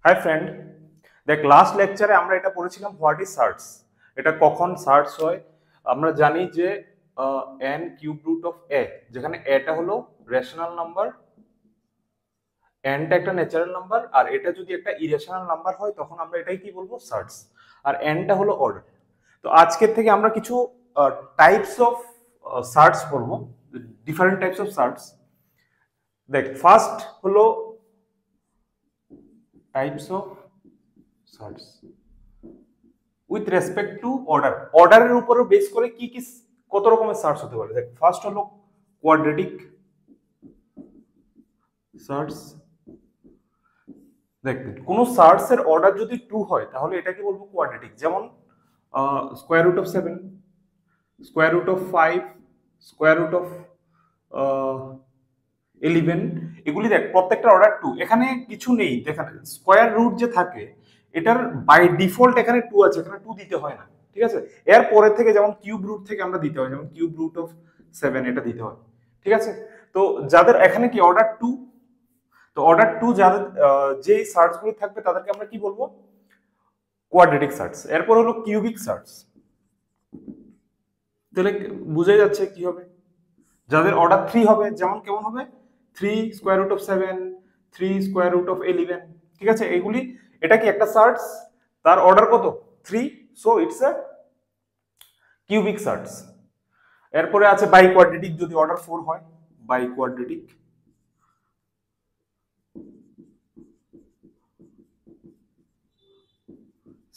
Hi friend, দেখ last লেকচারে আমরা এটা পড়েছিলাম হোয়াট ইজ সার্চ। এটা কখন সার্চ হয়? আমরা জানি যে n cube root of a, যেখানে এটা হলো রেশনাল নাম্বার, n টা একটা ন্যাচারাল নাম্বার, আর এটা যদি একটা ইরেশনাল নাম্বার হয় তখন আমরা এটাই কি বলবো, সার্চ। আর n টা হলো অর্ডার। তো আজকের থেকে আমরা কিছু টাইপস অফ সার্চ পড়বো, ডিফারেন্ট টাইপস অফ সার্চ। দেখ ফার্স্ট হলো types of search with respect to order. অর্ডারের উপর বেস করে কি কি কত রকমের সার্চ হতে পারে। দেখ ফার্স্ট হলো কোয়াড্রেটিক সার্চ। দেখ কোন সার্চের অর্ডার যদি 2 হয় তাহলে এটাকে বলবো কোয়াড্রেটিক। যেমন square root of 7, square root of 5, square root of 11, এগুলি দেখ প্রত্যেকটা অর্ডার 2। এখানে কিছু নেই, দেখানে স্কোয়ার রুট যে থাকে এটার বাই ডিফল্ট এখানে 2 আছে, এখানে 2 দিতে হয় না, ঠিক আছে। এর পরে থেকে যেমন কিউব রুট থেকে আমরা দিতে হয়, যেমন কিউব রুট অফ 7 এটা দিতে হয়, ঠিক আছে। তো যাদের এখানে কি অর্ডার 2, তো অর্ডার 2 যাদের যে সার্চগুলো থাকবে তাদেরকে আমরা কি বলবো, কোয়াড্রেটিক সার্চ। এরপর হলো কিউবিক সার্চ। তাহলে বুঝে যাচ্ছে কি হবে, যাদের অর্ডার 3 হবে, যেমন কেমন হবে 3 square root of 7, 3 square root of 11, ঠিক আছে। এগুলি এটা কি একটা সার্চ, তার অর্ডার কত 3, so it's a cubic search. এরপরে আছে বাই কোয়াড্রেটিক, যদি অর্ডার 4 হয়, বাই কোয়াড্রেটিক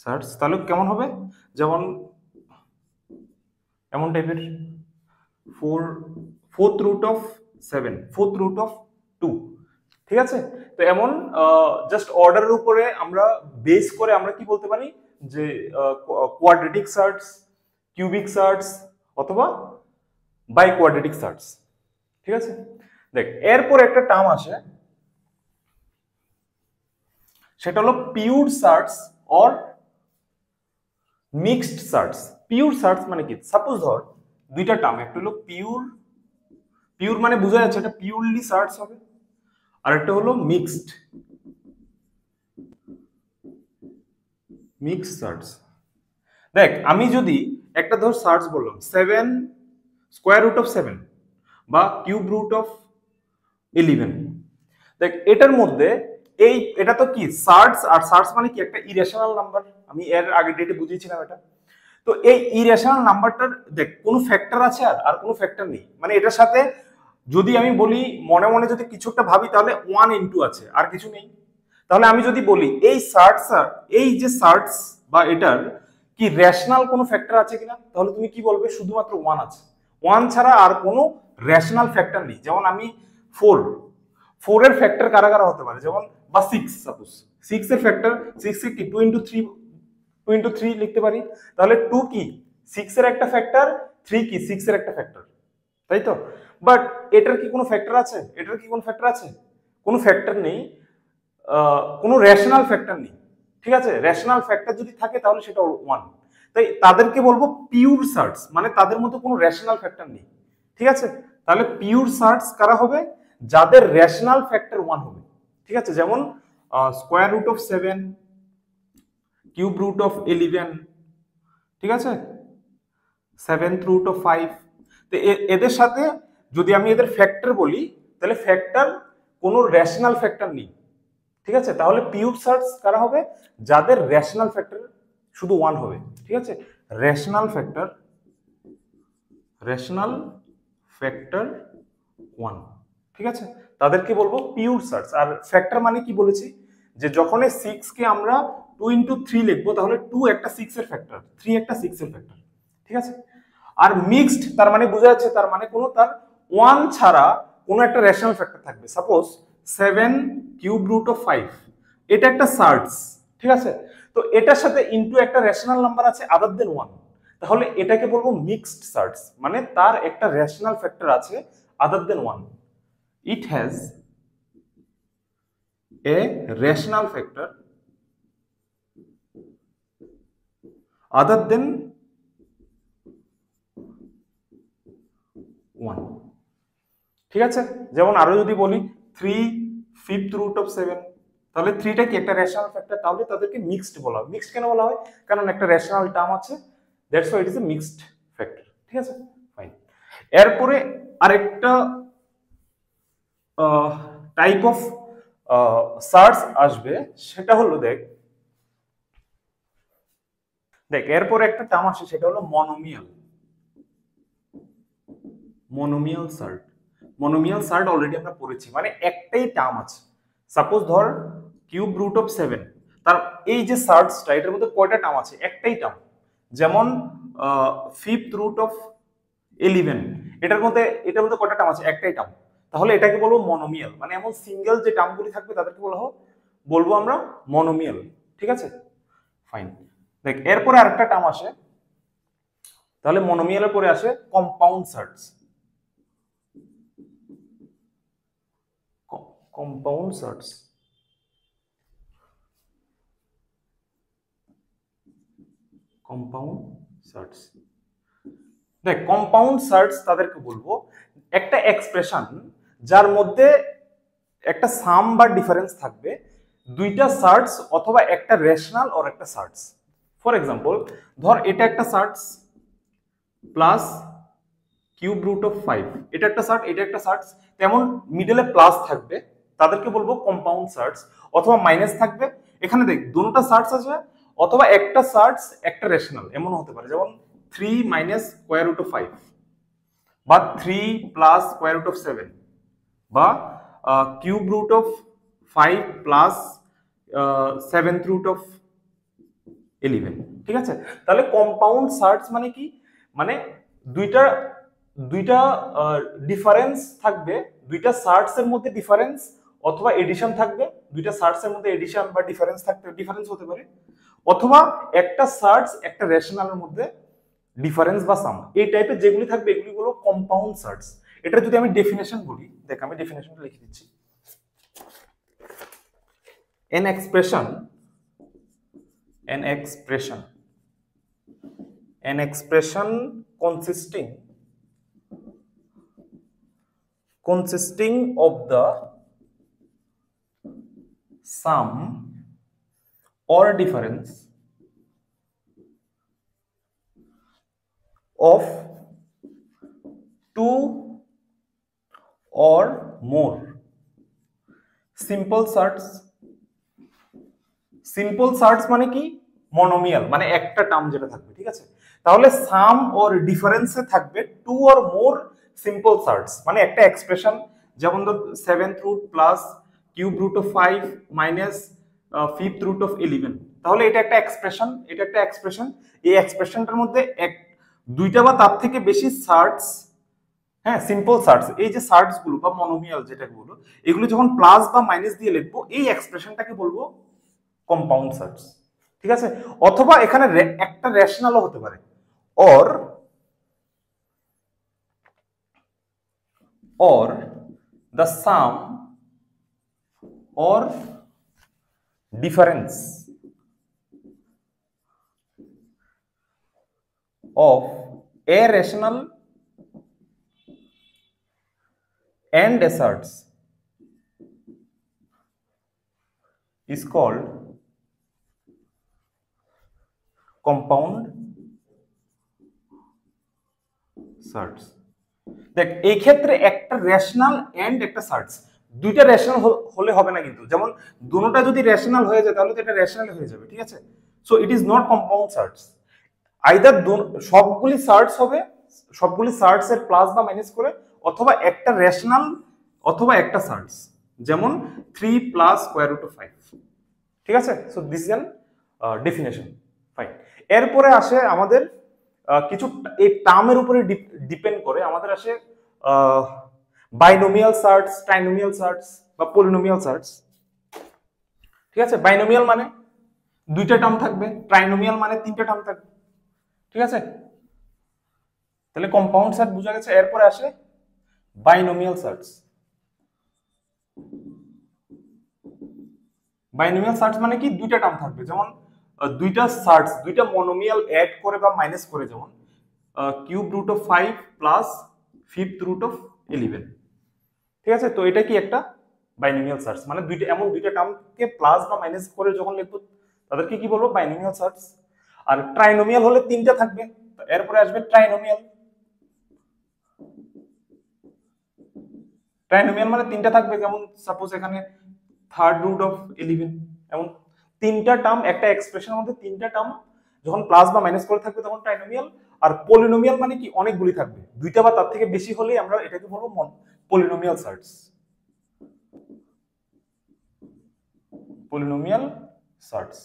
সার্চ। তাহলে কেমন হবে, যেমন এমন টাইপের 4 4th root of 7, 4th root of 2, ঠিক আছে। তো এমন জাস্ট অর্ডারের উপরে আমরা বেস করে আমরা কি বলতে পারি যে কোয়াড্রেটিক সার্চ, কিউবিক সার্চ অথবা বাই কোয়াড্রেটিক সার্চ, ঠিক আছে। দেখ এরপর একটা টার্ম আসে, সেটা হলো pure search or mixed search. Pure search মানে কি, সাপোজ ধর দুইটা টার্ম, একটা হলো পিওর, পিওর মানে বোঝা যাচ্ছে এটা পিওরলি সার্চ হবে, আর একটা হলো মিক্সড, মিক্সড সার্চ। দেখ আমি যদি একটা ধর সার্চ বললাম 7 স্কোয়ার রুট অফ 7 বা কিউব রুট অফ 11, দেখ এটার মধ্যে এই এটা তো কি সার্চ, আর সার্চ মানে কি একটা ইরেশনাল নাম্বার, আমি এর আগে ডেটে বুঝিয়েছিলাম এটা। তো এই ইরেশনাল নাম্বারটার দেখ কোনো ফ্যাক্টর আছে আর কোনো ফ্যাক্টর নেই, মানে এটার সাথে যদি আমি বলি মনে মনে যদি কিছু একটা ভাবি তাহলে 1 ইনটু আছে আর কিছু নেই। তাহলে আমি যদি বলি এই সার্চ, এই যে সার্চ বা এটার কি রেশনাল কোনো ফ্যাক্টর আছে কিনা, তাহলে তুমি কি বলবে, শুধুমাত্র 1 আছে, 1 ছাড়া আর কোনো রেশনাল ফ্যাক্টর নেই। যেমন আমি 4, 4 এর ফ্যাক্টর কারা কারা হতে পারে, যেমন বা 6, সাপোজ 6 এর ফ্যাক্টর 6 এ কি 2 ইনটু 3, 2 ইনটু 3 লিখতে পারি। তাহলে 2 কি 6 এর একটা ফ্যাক্টর, 3 কি 6 এর একটা ফ্যাক্টর, তাই তো। বাট এটার কি কোনো ফ্যাক্টর আছে, এটার কি কোনো ফ্যাক্টর আছে, কোনো ফ্যাক্টর নেই, কোনো রেশনাল ফ্যাক্টর নেই, ঠিক আছে। রেশনাল ফ্যাক্টর যদি থাকে তাহলে সেটা 1। তাই তাদেরকে বলবো পিওর সার্চ, মানে তাদের মধ্যে কোনো রেশনাল ফ্যাক্টর নেই, ঠিক আছে। তাহলে পিওর সার্চ কারা হবে, যাদের রেশনাল ফ্যাক্টর 1 হবে, ঠিক আছে। যেমন square root of 7, cube root of 11, ঠিক আছে, 7th রুট অফ 5। তো এদের সাথে যদি আমি এদের ফ্যাক্টর বলি তাহলে ফ্যাক্টর কোনো রেশনাল ফ্যাক্টর নেই, ঠিক আছে। তাহলে পিওর সার্চ কারা হবে, যাদের রেশনাল ফ্যাক্টর শুধু 1 হবে, ঠিক আছে। রেশনাল ফ্যাক্টর, রেশনাল ফ্যাক্টর 1, ঠিক আছে, তাদেরকে বলবো পিওর সার্চ। আর ফ্যাক্টর মানে কি বলেছি, যে যখন এই 6 কে আমরা 2 ইনটু 3 লিখবো তাহলে 2 একটা 6 এর ফ্যাক্টর, 3 একটা 6 এর ফ্যাক্টর, ঠিক আছে। আর মিক্সড তার মানে বোঝা যাচ্ছে, তার মানে কোনো তার 1 ছাড়া কোনো একটা রেশনাল ফ্যাক্টর থাকবে। সাপোজ 7 কিউব রুট অফ 5, এটা একটা সার্চ, ঠিক আছে। তো এটার সাথে ইনটু একটা রেশনাল নাম্বার আছে আদার দেন 1, তাহলে এটাকে বলবো মিক্সড সার্চ, মানে তার একটা রেশনাল ফ্যাক্টর আছে আদার দেন 1, it has a rational factor other than 1, ঠিক আছে। যেমন আরো যদি বলি 3 5th রুট অফ 7, তাহলে 3টা কি একটা রেশনাল ফ্যাক্টর, তাহলে তাদেরকে মিক্সড বলা হয়। মিক্সড কেন বলা হয়? কারণ একটা রেশনাল টার্ম আছে, that's why it is a mixed factor. ঠিক আছে, ফাইন। এরপরে আরেকটা টাইপ অফ সার্চ আসবে, সেটা হলো দেখ এরপরে একটা টার্ম আসে, সেটা হলো মনোমিয়াল। মনোমিয়াল সার্ট। মনোমিয়াল সার্ট অলরেডি আমরা পড়েছি, মানে একটাই টার্ম আছে। সাপোজ ধর কিউব রুট অফ 7, তার এই যে সার্টসটা, এটার মধ্যে কয়টা টার্ম আছে? একটাই টার্ম। যেমন ফিফথ রুট অফ 11, এটার মধ্যে কয়টা টার্ম আছে? একটাই টার্ম। তাহলে এটাকে বলবো মনোমিয়াল, মানে এমন সিঙ্গেল যে টার্মগুলি থাকবে তাদেরকে বলবো আমরা মনোমিয়াল। ঠিক আছে, ফাইন। দেখ এরপরে আরেকটা টার্ম আসে, তাহলে মনোমিয়ালের পরে আসে compound surds. Compound surds, compound surds. দেখ কম্পাউন্ড সার্টস তাদেরকে বলবো একটা এক্সপ্রেশন যার মধ্যে একটা সাম বা ডিফারেন্স থাকবে দুইটা সার্টস অথবা একটা রেশনাল অর একটা সার্টস। ফর এক্সাম্পল ধর এটা একটা সার্টস প্লাস কিউব রুট অফ 5, এটা একটা সার্ট, এটা একটা সার্টস, তেমন মিডলে প্লাস থাকবে, তাদেরকে বলবো কম্পাউন্ড সার্টস। অথবা মাইনাস থাকবে, এখানে দেখ দুটোটা সার্টস আছে, অথবা একটা সার্টস একটা রেশনাল, এমন হতে পারে। যেমন 3 মাইনাস স্কোয়ার রুট অফ 5, বা 3 প্লাস স্কোয়ার রুট অফ 7, বা cube root of 5 plus 7th root of 11। ঠিক আছে, তাহলে কম্পাউন্ড সার্টস মানে কি? মানে দুইটা দুইটা ডিফারেন্স থাকবে, দুইটা সার্টস এর মধ্যে ডিফারেন্স অথবা এডিশন থাকবে, দুইটা সার্টস এর মধ্যে এডিশন বা ডিফারেন্স ডিফারেন্স হতে পারে, অথবা একটা সার্টস একটা রেশনালের মধ্যে ডিফারেন্স বা সাম, এই টাইপের যেগুলি থাকবে এগুলি হলো কম্পাউন্ড সার্টস। এটা যদি আমি ডেফিনেশন বলি, দেখ আমি ডেফিনেশনটা লিখে দিচ্ছি। an expression consisting of the sum or difference of two or more simple search মানে কি? মনোমিয়াল, মানে একটা টার্ম যেটা থাকবে। ঠিক আছে, তাহলে সাম অর ডিফারেন্সে থাকবে two or more simple surds, মানে একটা এক্সপ্রেশন, যেমন ধর 7th root plus cube root of 5 minus 5th root of 11, তাহলে এটা একটা এক্সপ্রেশন, এটা একটা এক্সপ্রেশন। এই এক্সপ্রেশনটার মধ্যে দুইটা বা তার থেকে বেশি সার্টস, হ্যাঁ সিম্পল সার্টস, এই যে সার্টস গুলো বা মনোমিয়াল যেটা বলো, এগুলো যখন প্লাস বা মাইনাস দিয়ে লিখবো, এই এক্সপ্রেশনটাকে বলবো কম্পাউন্ড সার্টস। ঠিক আছে, অথবা এখানে একটা রেশনালও হতে পারে, or the sum or difference of a rational and a search is called compound search. দেখ এই ক্ষেত্রে একটা রেশনাল এন্ড একটা সার্চ, দুইটা রেশনাল হলে হবে না কিন্তু, যেমন দুটোটা যদি রেশনাল হয়ে যায় তাহলে তো এটা রেশনাল হয়ে যাবে। ঠিক আছে, so it is not compound search. Either সবগুলি সার্চ হবে, সবগুলি সার্চ এর প্লাস বা মাইনাস করে, অথবা একটা রেশনাল অথবা একটা সার্চ, যেমন 3 প্লাস স্কোয়ার রুট অফ 5। ঠিক আছে, so this is an definition, fine. এরপরে আসে আমাদের কিছু এই টার্মের উপরে ডিপেন্ড করে আমাদের আসে বাইনোমিয়াল সার্চ, ট্রাইনোমিয়াল সার্চ বা পলিনোমিয়াল সার্চ। ঠিক আছে, বাইনোমিয়াল মানে দুইটা টার্ম থাকবে, ট্রাইনোমিয়াল মানে তিনটা টার্ম থাকবে। ঠিক আছে, তাহলে কম্পাউন্ড সার্চ বোঝা গেছে। এরপরে আসে বাইনোমিয়াল সার্চ। বাইনোমিয়াল সার্চ মানে কি? দুইটা টার্ম থাকবে, যেমন দুইটা সার্চ, দুইটা মনোমিয়াল অ্যাড করে বা মাইনাস করে, যেমন cube root of 5 plus 5th root of 11। ঠিক আছে, তো এটা কি একটা বাইনোমিয়াল সার্টস মানে দুইটা এমন দুইটা টার্মকে প্লাস বা মাইনাস করে যখন লিখবো তাদেরকে কি বলবো, বাইনোমিয়াল সার্টস। আর ট্রাইনোমিয়াল হলে তিনটা থাকবে, এরপরে আসবে ট্রাইনোমিয়াল। ট্রাইনোমিয়াল মানে তিনটা থাকবে, যেমন সাপোজ এখানে থার্ড রুট অফ 11, এমন তিনটা টার্ম একটা এক্সপ্রেশনের মধ্যে তিনটা টার্ম যখন প্লাস বা মাইনাস করে থাকবে তখন ট্রাইনোমিয়াল। আর পলিনোমিয়াল মানে কি, অনেকগুলি থাকবে, দুইটা বা তার থেকে বেশি হলে আমরা এটাকে বলবো পলিনোমিয়াল সার্টস। পলিনোমিয়াল সার্টস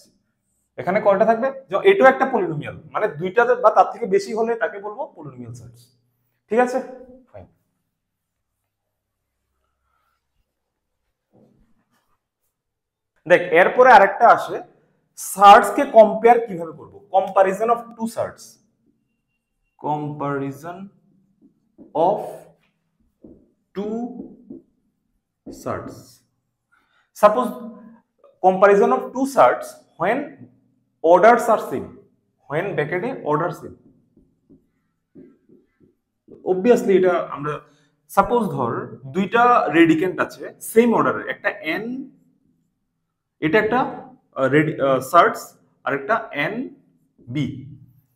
এখানে কয়টা থাকবে, এটাও একটা পলিনোমিয়াল, মানে দুইটা বা তার থেকে বেশি হলে তাকে বলবো পলিনোমিয়াল সার্টস। ঠিক আছে, ফাইন। দেখ এরপরে আরেকটা আসে, সার্টস কে কম্পেয়ার কিভাবে করব, comparison of two surds. Comparison of two surds. Suppose comparison of two certs when orders are same, when bracket order same, obviously এটা আমরা সাপোজ ধর দুইটা রেডিকেন্ট আছে সেম অর্ডারে, একটা n, এটা একটা সার্টস আর একটা n b,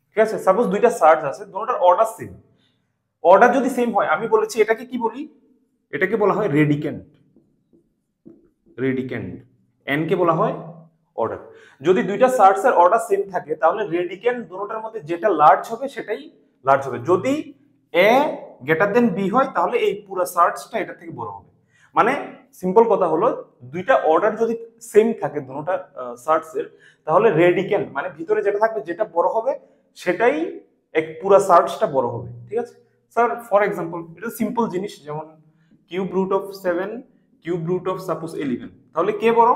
ঠিক আছে। সাপোজ দুইটা সার্টস আছে, দুটোটার অর্ডার সেম, অর্ডার যদি সেম হয় আমি বলেছি এটাকে কি বলি, এটাকে বলা হয় রেডিকেন্ট। রেডিকেন্ট n কে বলা হয় অর্ডার। যদি দুইটা সার্টস এর অর্ডার সেম থাকে তাহলে রেডিকেন্ট দুটোটার মধ্যে যেটা লার্জ হবে সেটাই লার্জ হবে। যদি a গ্রেটার দেন b হয় তাহলে এই পুরো সার্টসটা এটা থেকে বড় হবে। মানে সিম্পল কথা হলো দুইটা অর্ডার যদি সেম থাকে দুটোটা সার্টস এর, তাহলে রেডিকেন্ট মানে ভিতরে যেটা থাকবে যেটা বড় হবে সেটাই এক পুরো সার্টসটা বড় হবে। ঠিক আছে স্যার, ফর এক্সাম্পল এটা সিম্পল জিনিস, যেমন cube root of 7 cube root of suppose 11, তাহলে কে বড়,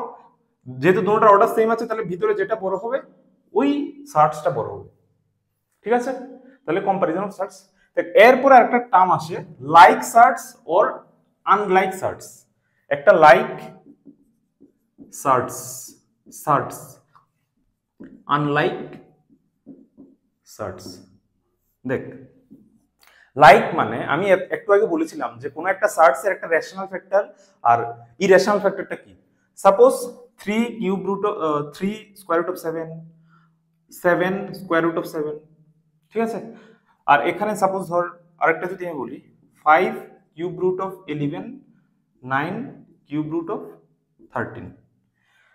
যেহেতু দুটোটার অর্ডার সেম আছে তাহলে ভিতরে যেটা বড় হবে ওই সার্টসটা বড় হবে। ঠিক আছে, তাহলে কম্পারিজন অফ সার্টস। এরপরে একটা টার্ম আসে লাইক সার্টস অর আনলাইক সার্টস। একটা লাইক সার্টস, সার্টস আনলাইক সার্টস। দেখ লাইক মানে আমি একটু আগে বলেছিলাম যে কোনো একটা সার্টস এর একটা রেশনাল ফ্যাক্টর আর ইরেশনাল ফ্যাক্টরটা কি। Suppose 3 cube root 3 square root of 7, 7 square root of 7, ঠিক আছে। আর এখানে সাপোজ ধর আরেকটা যদি আমি বলি 5 cube root of 11, 9 cube root of 13।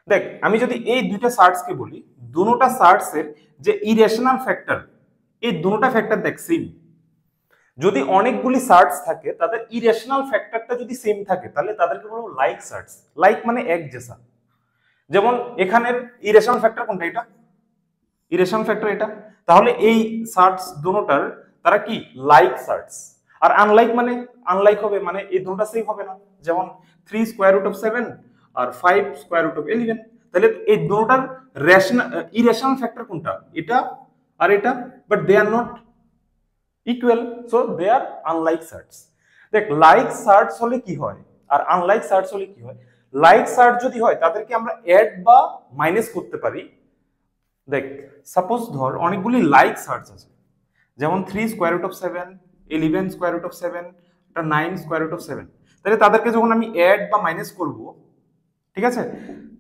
দেখ আমি যদি এই দুইটা সার্টস কে বলি, দুটোটা সার্টস এর যে ইরেশনাল ফ্যাক্টর, এই দুটোটা ফ্যাক্টর দেখ সেম। যদি অনেকগুলি সার্টস থাকে তাদের ইরেশনাল ফ্যাক্টরটা যদি সেম থাকে তাহলে তাদেরকে বলবো লাইক সার্টস। লাইক মানে এক জেসা। যেমন এখানের ইরেশনাল ফ্যাক্টর কোনটা, এটা ইরেশনাল ফ্যাক্টর এটা, তাহলে এই সার্টস দুটোটার তারা কি লাইক সার্টস। আর আনলাইক মানে আনলাইক হবে, মানে এই দুটোটা সেম হবে না। যেমন 3 স্কয়ার রুট অফ 7 আর 5 স্কয়ার রুট অফ 11, তাহলে এই দুটোটার রেশনাল ইরেশনাল ফ্যাক্টর কোনটা, এটা আর এটা, but they are not equal, so they are unlike surds. দেখ লাইক সার্টস হলে কি হয় আর আনলাইক সার্টস হলে কি হয়। লাইক সার্ট যদি হয় তাদেরকে আমরা অ্যাড বা মাইনাস করতে পারি। দেখ সাপোজ ধর অনেকগুলি লাইক সার্টস আছে, যেমন 3 square root of 7, 11 square root of 7, 9 square root of 7, তাহলে তাদেরকে যখন আমি অ্যাড বা মাইনাস করব, ঠিক আছে,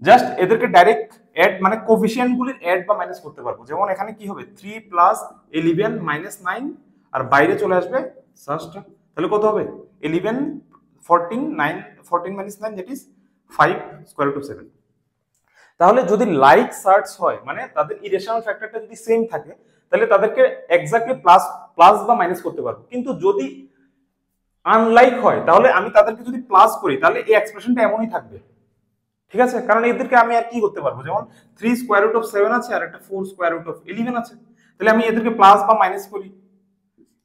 জাস্ট এদেরকে ডাইরেক্ট অ্যাড মানে কোফিশিয়েন্ট গুলির অ্যাড বা মাইনাস করতে পারবো। যেমন এখানে কি হবে 3 প্লাস 11 মাইনাস 9, আর বাইরে চলে আসবে সার্চটা, তাহলে কত হবে 11 14 9 14 minus 9 that is 5 square root of 7। তাহলে যদি লাইক সার্টস হয় মানে তাদের ইরেশনাল ফ্যাক্টরটা যদি সেম থাকে তাহলে তাদেরকে এক্স্যাক্টলি প্লাস প্লাস বা মাইনাস করতে পারবো। কিন্তু যদি আনলাইক হয় তাহলে আমি তাদেরকে যদি প্লাস করি তাহলে এই এক্সপ্রেশনটা এমনই থাকবে। ঠিক আছে, কারণ এদেরকে আমি আর কি করতে পারবো, যেমন 3 স্কয়ার রুট অফ 7 আছে আর একটা 4 স্কয়ার রুট অফ 11 আছে, তাহলে আমি এদেরকে প্লাস বা মাইনাস করি,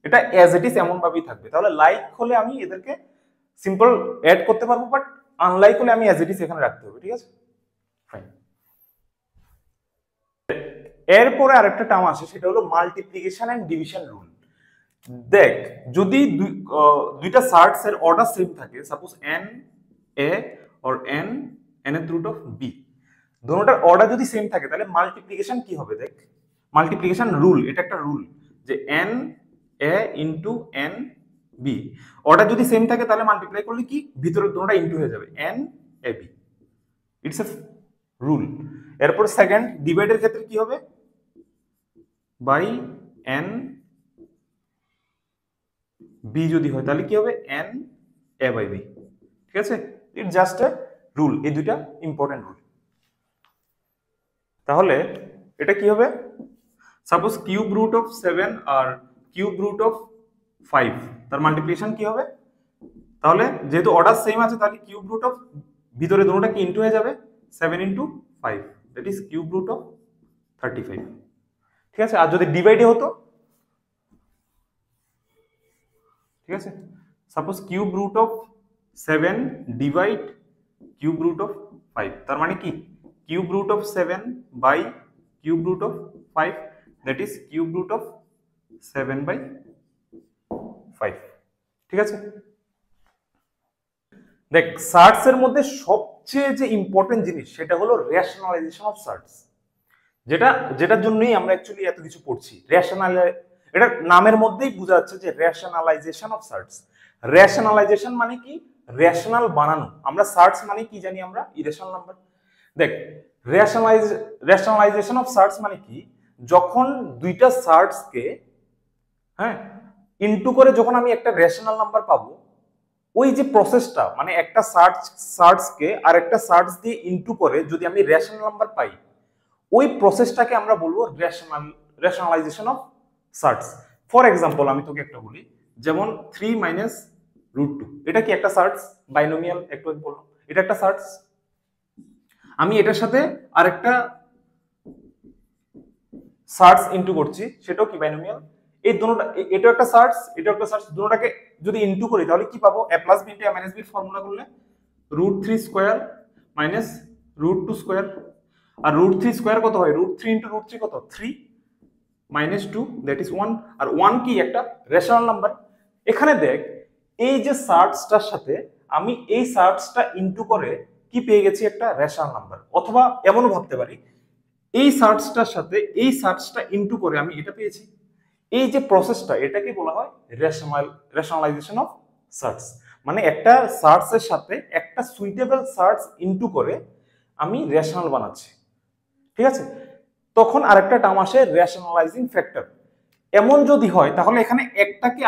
এটা অ্যাজ ইট ইজ এমন ভাবেই থাকবে। তাহলে লাইক হলে আমি এদেরকে সিম্পল অ্যাড করতে পারবো, বাট আনলাইক হলে আমি অ্যাজ ইট ইজ এখানে রাখতে হবে। ঠিক আছে, ফাইন। এরপরে আরেকটা টার্ম আসে, সেটা হলো মাল্টিপ্লিকেশন এন্ড ডিভিশন রুল। দেখ যদি দুইটা সার্টস এর অর্ডার সেম থাকে, suppose n a or n nth root of b, দুটোটার অর্ডার যদি সেম থাকে তাহলে মাল্টিপ্লিকেশন কি হবে। দেখ মাল্টিপ্লিকেশন রুল, এটা একটা রুল যে n a into n b, order যদি সেম থাকে তাহলে মাল্টিপ্লাই করলে কি ভিতরে দুটোটা ইনটু হয়ে যাবে n a b, it's a rule. এরপর সেকেন্ড ডিভাইডের ক্ষেত্রে কি হবে, বাই এন বি যদি হয় তাহলে কি হবে এন এ বাই বি, ঠিক আছে, ইট জাস্ট এ রুল, এই দুইটা ইম্পর্টেন্ট রুল। তাহলে এটা কি হবে, সাপোজ কিউব রুট অফ 7 আর কিউব রুট অফ 5 তার মাল্টিপ্লিকেশন কি হবে, তাহলে যেহেতু অর্ডার সেম আছে তাহলে কিউব রুট অফ ভিতরে দুটোটা কি ইনটু হয়ে যাবে 7 into 5, that is cube root of 35, ঠিক আছে। আর যদি ডিভাইডে হতো, ঠিক আছে, suppose cube root of 7 divide cube root of 5, তার মানে কি cube root of 7 by cube root of 5, that is cube root of 7 by 5, ঠিক আছে। দেখ সার্টস এর মধ্যে সবচেয়ে যে ইম্পর্টেন্ট জিনিস সেটা হলো রেশনালাইজেশন অফ সার্টস, যেটার জন্যই আমরা অ্যাকচুয়ালি এত কিছু পড়ছি। এটা নামের মধ্যেই বোঝা যাচ্ছে যে রেশনালাইজেশন অফ সার্টস। রেশনালাইজেশন মানে কি, রেশনাল বানানো। আমরা সার্টস মানে কি জানি, আমরা ইরেশনাল নাম্বার। দেখ রেশনালাইজেশন অফ সার্টস মানে কি, যখন দুইটা সার্টসকে হ্যাঁ ইনটু করে যখন আমি একটা রেশনাল নাম্বার পাবো, ওই যে প্রসেসটা মানে একটা সার্টসকে আর একটা সার্টস দিয়ে ইনটু করে যদি আমি রেশনাল নাম্বার পাই, ওই প্রসেসটাকে আমরা বলবো রেশনালাইজেশন অফ সার্টস। ফর এক্সাম্পল আমি তোকে একটা বলি, যেমন 3 মাইনাস রুট 2, এটা কি একটা সার্টস, বাইনোমিয়াল, একটু বললাম এটা একটা সার্টস। আমি এটার সাথে আরেকটা সার্টস ইনটু করছি, সেটাও কি বাইনোমিয়াল। এই দুটোটা, এটা একটা সার্টস, এটা একটা সার্টস, দুটোটাকে যদি ইনটু করি তাহলে কি পাবো, a plus b into a minus b formula করলে root 3 square minus root 2 square, আর রুট 3 স্কয়ার কত হয়, রুট 3 ইনটু রুট 3 কত, 3 মাইনাস 2 দ্যাট ইজ 1, আর 1 কি একটা রেশনাল নাম্বার। এখানে দেখ এই যে সার্টসটার সাথে আমি এই সার্টসটা ইনটু করে কি পেয়ে গেছি, একটা রেশনাল নাম্বার। অথবা এমনও ভাবতে পারি এই সার্টসটার সাথে এই সার্টসটা ইনটু করে আমি এটা পেয়েছি। এই যে প্রসেসটা এটাকে বলা হয় রেশনালাইজেশন অফ সার্টস, মানে একটা সার্টসের সাথে একটা সুইটেবল সার্টস ইনটু করে আমি রেশনাল বানাচ্ছি, ঠিক আছে। তখন আরেকটা টার্ম আসে রেশনালাইজিং ফ্যাক্টর। এমন যদি হয় তাহলে এখানে একটাকে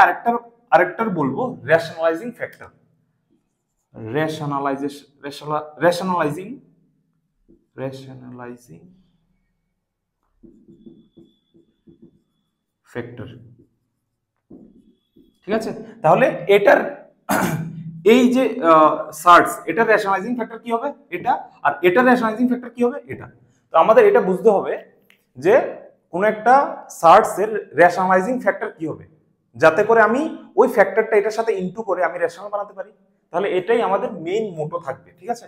আরেকটার বলবো রেশনালাইজিং ফ্যাক্টর, রেশনালাইজিং ফ্যাক্টর, ঠিক আছে। তাহলে এটার এই যে সার্টস, এটার রেশনালাইজিং ফ্যাক্টর কি হবে এটা, আর এটার রেশনালাইজিং ফ্যাক্টর কি হবে এটা। তো আমাদের এটা বুঝতে হবে যে কোন একটা সার্টস এর রেশনালাইজিং ফ্যাক্টর কি হবে, যাতে করে আমি ওই ফ্যাক্টরটা এটার সাথে ইনটু করে আমি রেশনাল বানাতে পারি। তাহলে এটাই আমাদের মেইন মোটো থাকবে, ঠিক আছে।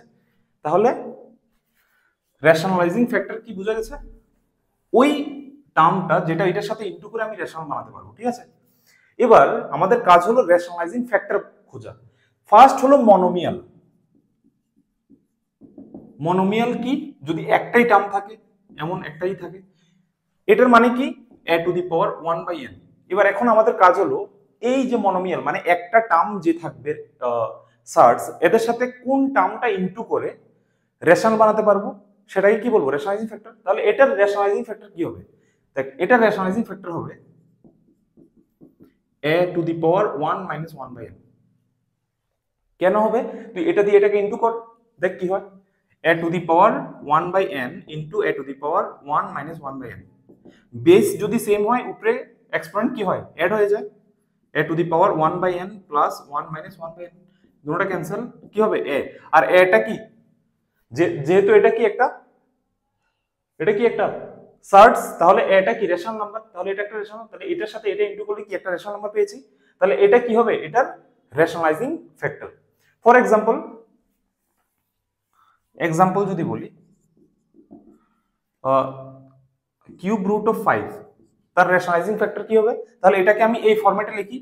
তাহলে রেশনালাইজিং ফ্যাক্টর কি বোঝা গেছে, ওই টার্মটা যেটা এটার সাথে ইনটু করে আমি রেশনাল বানাতে পারবো, ঠিক আছে। এবার আমাদের কাজ হলো রেশনালাইজিং ফ্যাক্টর খোঁজা। ফার্স্ট হলো মনোমিয়াল। মনোমিয়াল কি, যদি একটাই টার্ম থাকে, এমন একটাই থাকে, এটার মানে কি a to the power 1/n। এবার এখন আমাদের কাজ হলো এই যে মনোমিয়াল মানে একটা টার্ম যে থাকবে সার্টস, এদের সাথে কোন টার্মটা ইনটু করে রেশনাল বানাতে পারবো সেটাই কি বলবো, রেশনালাইজিং ফ্যাক্টর। তাহলে এটার রেশনালাইজিং ফ্যাক্টর কি হবে, দেখ এটার রেশনালাইজিং ফ্যাক্টর হবে a to the power 1 minus 1/n। কেন হবে, তুই এটা দিয়ে এটাকে ইনটু কর, দেখ কি হয়, a to the power 1/n into a to the power 1 minus 1/n। Base যদি সেম হয় উপরে এক্সপোনেন্ট কি হয়, অ্যাড হয়ে যায়, a to the power 1/n plus 1 minus 1/n, দুটোটা ক্যান্সেল, কি হবে a। আর এটা কি, যেহেতু এটা কি একটা সার্টস, তাহলে এটা কি রেশনাল নাম্বার, তাহলে এটা একটা রেশনাল, তাহলে এটার সাথে এটা ইনটু করলে কি একটা রেশনাল নাম্বার পেয়েছি। তাহলে এটা কি হবে, এটার রেশনালাইজিং ফ্যাক্টর। ফর এক্সাম্পল যদি বলি কিউব রুট অফ 5, তার রেশনালাইজিং ফ্যাক্টর কি হবে, তাহলে এটাকে আমি এই ফরম্যাটে লিখি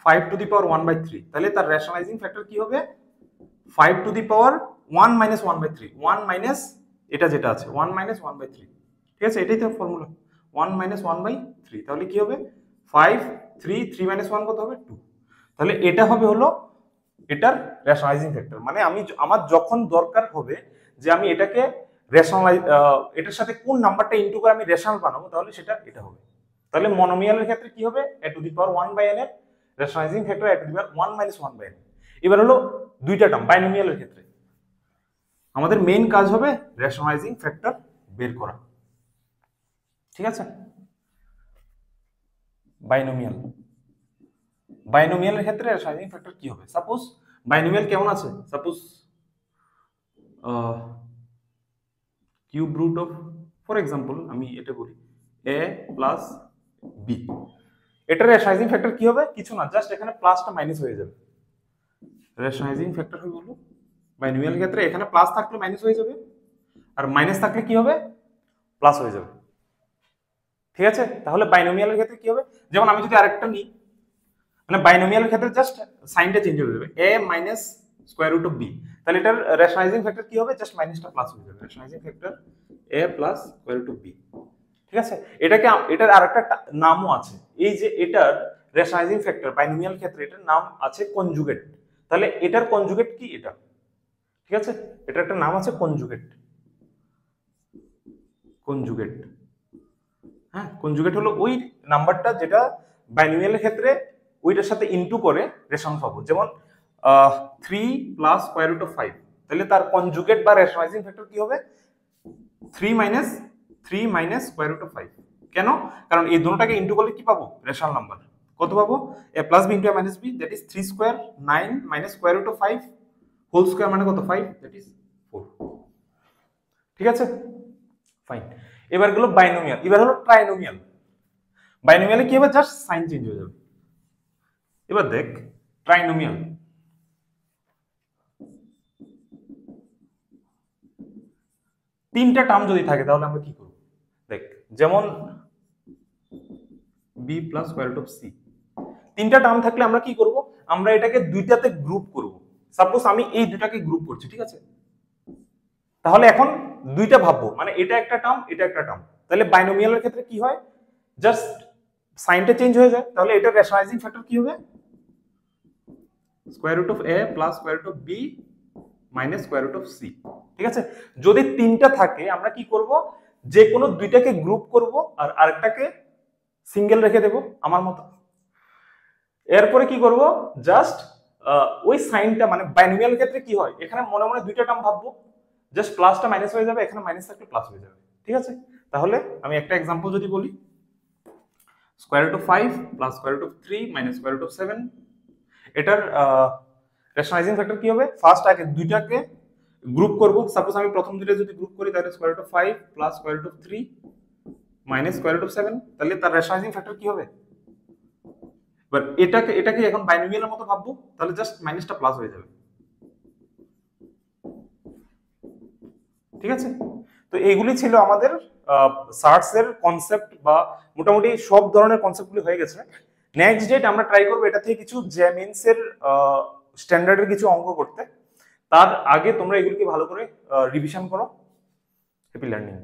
5 টু দি পাওয়ার 1/3, তাহলে তার রেশনালাইজিং ফ্যাক্টর কি হবে 5 two the power 1 minus 1/3, 1 minus এটা যেটা আছে 1 মাইনাস 1/3, ঠিক আছে, এটাই তো ফর্মুলা 1 মাইনাস 1/3। তাহলে কি হবে 5 3 3 মাইনাস 1 কত হবে 2, তাহলে এটা হবে হলো এটার রেশনালাইজিং ফ্যাক্টর, মানে আমি আমার যখন দরকার হবে যে আমি এটাকে রেশনালাইজ, এটার সাথে কোন নাম্বারটা ইনটু করে আমি রেশনাল বানাবো, তাহলে সেটা এটা হবে। তাহলে মনোমিয়ালের ক্ষেত্রে কি হবে, a to the power 1/n এর রেশনালাইজিং factor a to the power 1 - 1/n। এবার হলো দুইটা টার্ম বাইনোমিয়ালের ক্ষেত্রে আমাদের মেইন কাজ হবে রেশনালাইজিং ফ্যাক্টর বের করা, ঠিক আছে। বাইনোমিয়াল, বাইনোমিয়ালের ক্ষেত্রে রেশনালাইজিং ফ্যাক্টর কি হবে, সাপোজ বাইনোমিয়াল কেমন আছে, suppose cube root of, for example আমি এটা বলি a প্লাস বি, এটার রেশনালাইজিং ফ্যাক্টর কি হবে, কিছু না, জাস্ট এখানে প্লাসটা মাইনাস হয়ে যাবে। রেশনালাইজিং ফ্যাক্টর হবে হলো বাইনোমিয়াল ক্ষেত্রে এখানে প্লাস থাকলে মাইনাস হয়ে যাবে, আর মাইনাস থাকলে কি হবে, প্লাস হয়ে যাবে, ঠিক আছে। তাহলে বাইনোমিয়ালের ক্ষেত্রে কি হবে, যেমন আমি যদি আরেকটা নিই, মানে বাইনোমিয়ালের ক্ষেত্রে জাস্ট সাইনটা চেঞ্জ হয়ে যাবে, a minus square root of b, তাহলে এটার রেশনালাইজিং ফ্যাক্টর কি হবে, জাস্ট মাইনাসটা প্লাস হয়ে যাবে, rationalising factor a plus square root of b, ঠিক আছে। এটাকে এটার আরেকটা নামও আছে, এই যে এটার রেশনালাইজিং ফ্যাক্টর বাইনোমিয়াল ক্ষেত্রে এটার নাম আছে কনজুগেট, তাহলে এটার কনজুগেট কি এটা, ঠিক আছে, এটার একটা নাম আছে কনজুগেট, কনজুগেট, হ্যাঁ, কনজুগেট হলো ওই নাম্বারটা যেটা বাইনোমিয়ালের ক্ষেত্রে ওইটার সাথে ইনটু করে রেশন পাবো, যেমন 3 প্লাস স্কয়ার রুট অফ 5, তাহলে তার কনজুগেট বা রেশনালাইজিং ফ্যাক্টর কি হবে, 3 মাইনাস স্কয়ার রুট অফ 5। কেন, কারণ এই দুটোটাকে ইনটু করলে কি পাবো, রেশনাল নাম্বার কত পাবো, a plus b into a minus b, that is 3 square 9 minus square root of 5 whole square মানে কত 5, দ্যাট ইজ 4, ঠিক আছে, ফাইন। এবার গেল বাইনোমিয়াল, এবার হলো ট্রাইনোমিয়াল। বাইনোমিয়ালে কি হবে, জাস্ট সাইন চেঞ্জ হয়ে যাবে। এবার দেখ ট্রাইনোমিয়াল, তিনটা টার্ম যদি থাকে তাহলে আমরা কি করব, দেখ যেমন b plus square root of c, তিনটা টার্ম থাকলে আমরা কি করব, আমরা এটাকে দুইটাতে গ্রুপ করব। সাপোজ আমি এই দুটাকে গ্রুপ করছি, ঠিক আছে, তাহলে এখন দুইটা ভাববো, মানে এটা একটা টার্ম এটা একটা টার্ম, তাহলে বাইনোমিয়ালের ক্ষেত্রে কি হয়, জাস্ট সাইনটা চেঞ্জ হয়ে যায়, তাহলে এটা রেশনালাইজিং ফ্যাক্টর কি হবে, square root of a plus square root of b minus square root of c, ঠিক আছে। যদি তিনটা থাকে আমরা কি করব, যে কোনো দুইটাকে গ্রুপ করব আর আরেকটাকে সিঙ্গেল রেখে দেব আমার মতো। এরপরে কি করব, জাস্ট ওই সাইনটা, মানে বাইনোমিয়াল ক্ষেত্রে কি হয়, এখানে মনে মনে দুইটা টার্ম ভাববো, জাস্ট প্লাসটা মাইনাস হয়ে যাবে, এখানে মাইনাস থাকলে প্লাস হয়ে যাবে, ঠিক আছে। তাহলে আমি একটা एग्जांपल যদি বলি, square root of 5 plus square root of 3 minus square root of 7, এটার রেশনালাইজিং ফ্যাক্টর কি হবে, ফার্স্ট আগে দুইটাকে গ্রুপ করব, সাপোজ আমি প্রথম দুইটা যদি গ্রুপ করি তাহলে square root of 5 plus square root of 3 minus square root of 7, তাহলে তার রেশনালাইজিং ফ্যাক্টর কি হবে, এবার এটাকে এখন বাইনোমিয়ালের মতো ভাববো, তাহলে জাস্ট মাইনাসটা প্লাস হয়ে যাবে, ঠিক আছে। তো এইগুলি ছিল আমাদের সার্চ এর কনসেপ্ট, বা মোটামুটি সব ধরনের কনসেপ্টগুলি হয়ে গেছে। নেক্সট ডেট আমরা ট্রাই করবো এটা থেকে কিছু জেমিনস এর স্ট্যান্ডার্ডের কিছু অঙ্ক করতে, তার আগে তোমরা এগুলিকে ভালো করে রিভিশন করো। Happy learning.